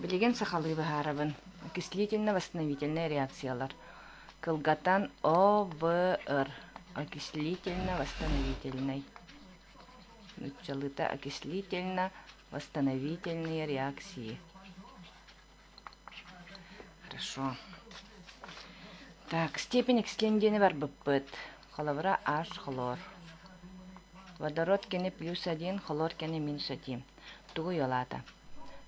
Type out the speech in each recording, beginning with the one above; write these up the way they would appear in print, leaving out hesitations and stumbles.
Билеген сахалы бахарабын. Окислительно-восстановительные реакциялар. Кылгатан ОВР. Окислительно-восстановительный. Нучалыта окислительно-восстановительные реакции. Хорошо. Так, степень окисления бар быппыт. Холовра H хлор. Водород кене +1, хлор кене -1. Тугу йолата.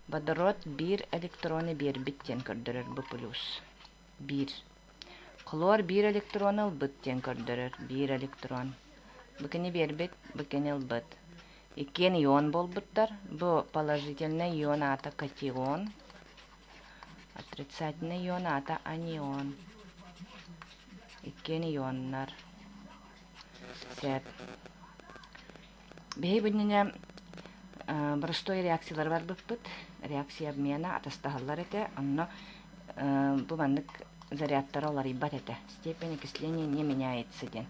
Водород 1 электроны бербиттен көрдөрөр бу плюс. 1. Хлор 1 электроны ылбыттен көрдөрөр 1 электрон. Бу кене бербит, бу кене ылбыт. Иккен ион болбуттар. Бу положительный ион ата катион. Отрицательный ион ата анион. Иккен ионнар. Сәп. Бей бүніне простой реакциялар бар бұппыт. Реакция обмена атастағалар еті. Онно бұл мандық зарядтары олар ибат еті. Степень окисления не меняется ден.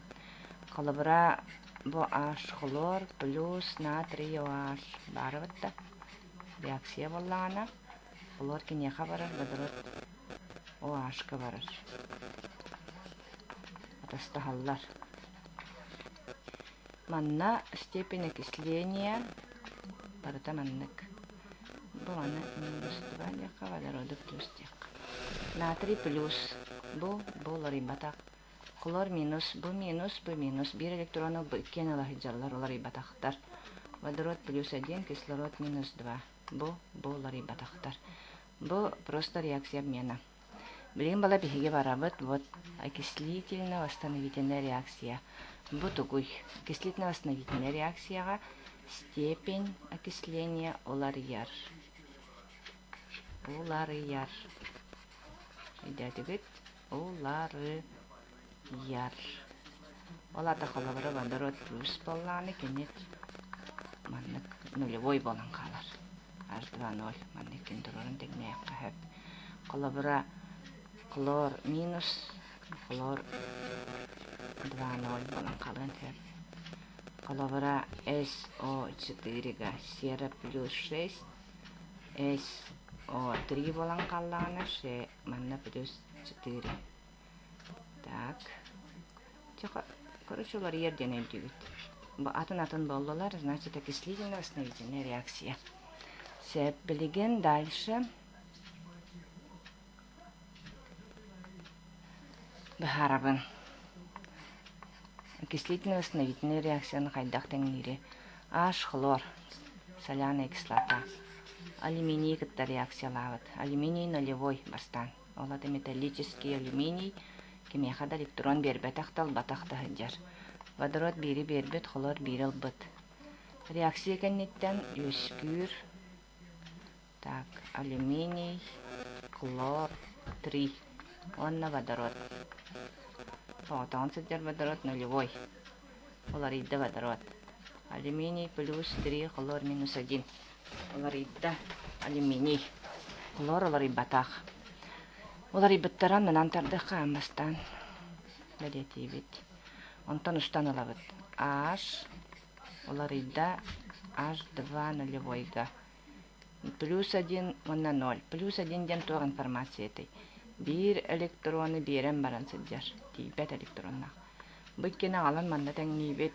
Қалыбыра бұл H хлор плюс натрий OH бары бұтта. Реакция болағана. Хлор кенеха барыр, водород OH-ка барыр. Атастағалар. Манна степень окисления барыта маннык. Бу аны -2 дека, водороду +1. Натрий плюс. Бу ларибатак. Хлор минус, бу минус, бу минус. 1 электроны кен алахиджалар ларибатактар. Водород +1, кислород -2. Бу ларибатактар. Бу просто реакция обмена. Билген бала бихиге барабыт, вот окислительно-восстановительная реакция. Бу тугуй. Окислительно-восстановительная реакцияга степень окисления олар яр. Идәтігіт олары яр. Олата қалабыры водород плюс болланы кенет маннык нулевой болан қалар. H2O маннык кендірорын дегіне қағып. Қалабыра хлор минус, хлор 2,0 болан қалын тәп. Қалабыра SO4-га сера плюс 6, SO3 болан қалағына манна плюс 4. Так. Короче, олар ерден өлдігіт. Бұл атын болдылар, значит, окислительно-восстановительная реакция. Сәп білген дальше. Бахарабын. Окислительно-восстановительная реакцияны қайдақ тәңнері. H хлор, соляная кислота. Алюминий кітті реакциялавыд. Алюминий нулевой бастан. Олады металлический алюминий. Кемеқада электрон бербет ақтал батақты хыджар. Водород бири бербет, хлор бири албыт. Реакция кәннеттен өскүр. Так, алюминий, хлор, 3. Онна водород. Фотон сыджар водород нулевой. Хлоридда водород. Алюминий плюс 3, хлор минус 1. Хлоридда алюминий. Хлор оларибатақ. Оларибаттаран мынан тардыққа амастан. Бәлетейбет. Онтан ұстан олабыт. H. Оларидда H2 нулевойга. Плюс 1, онна 0. Плюс 1 ден туақ информация етай. 1 электроны берен баран сыджар. Тейбет электронна. Бұйкені алан манда тәңнейбет.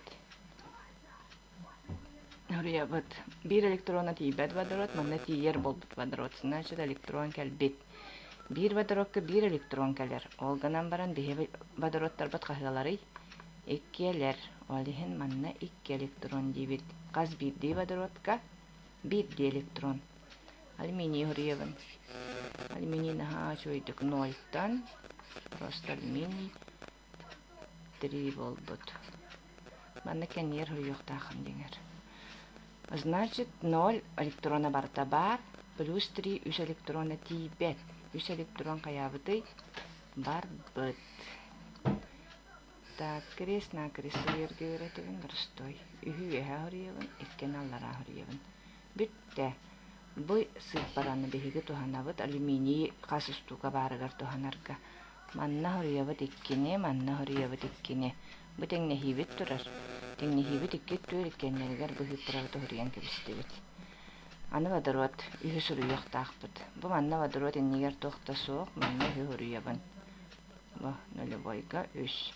Үрия бұд. 1 электроны тейбет водород, манда тейер болбыт водород. Значит, электрон кәлбет. 1 водородка 1 электрон кәлер. Олғанан баран бейе водородтар бұд қағылары. 2 әлер. Олихин манна 2 электрон дейбет. Қаз 1 дей водородка 1 дей электрон. Алюминий үрия алюминий наха чойдық 0-тан. Просто алюминий 3 болбыт. Манна кәнер үрия тақын деңер. Значит, 0 электрона барта бар, плюс 3 3 электрона тейбет. 3 электрон қаябыты бар бұд. Так, крест на крест үйерге өретігін дұрыстой. Үйі өйе үрейевін, еккен аллара үрейевін. Бүтті. Бұл сып бараны бейгі туханабыд, алюминий қасыстуға барығар туханарға. Манна үрейевід еккене, манна үрейевід еккене. Бұл тәңне хейбет тұрар. Тәңне хейбет еккет төр еккенлергер бұл хейбет тұрарды үрейен кебістебет. Аны водород үһү суруйуохтаахпыт. Бу манна водород иннигер туохта суох, манна үһү хуруйабын. Бу нулевойга 3.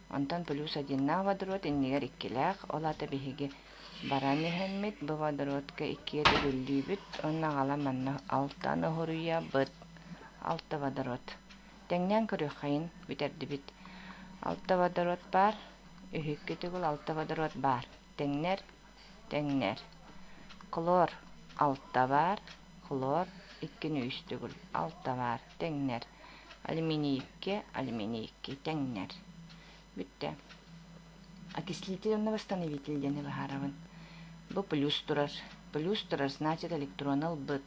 Онтан плюс 1 водород иннигер иккилээх, ол ата биһиги баран иһэммит, бу водородка иккиэ төгүллүүбүт, онна гала манна 6 хуруйабыт. 6 водород. Тэҥнэн көрүөххайын битердибит. 6 водород бар, үһүккэ түгүл 6 водород бар. Тэҥнэр. Хлор 6 бар, хлор 2 түгүл 6 бар. Тэҥнэр. Алюминий 2, тэҥнэр. Бүтте. Окислительный восстановитель дени бахарабын. Бу плюс турар. Плюс турар, значит электронал быт.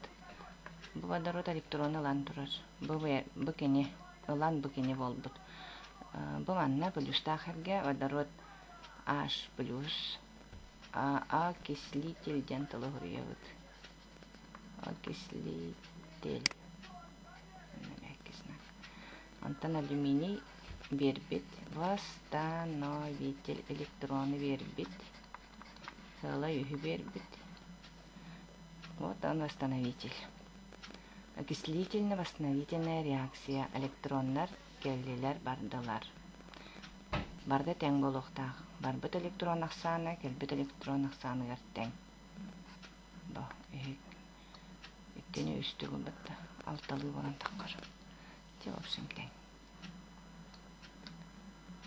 Бу водород электронал ан турар. Бу кени, ылан бу кени болбут. Бу манна плюстахарга водород H плюс окислитель ден тылы хуруябыт. Окислитель. Антон алюминий вербит. Восстановитель электроны вербит. Сала юхи вербит. Вот он восстановитель. Окислительно-восстановительная реакция. Электронlar келлилер бардылар. Барды тең болуқтақ. Барбыт электрон ақсаны, келбіт электрон ақсаны тең. Бо, үккені үсті күлбітті. Алталы болан таққыр. Те опсын тең.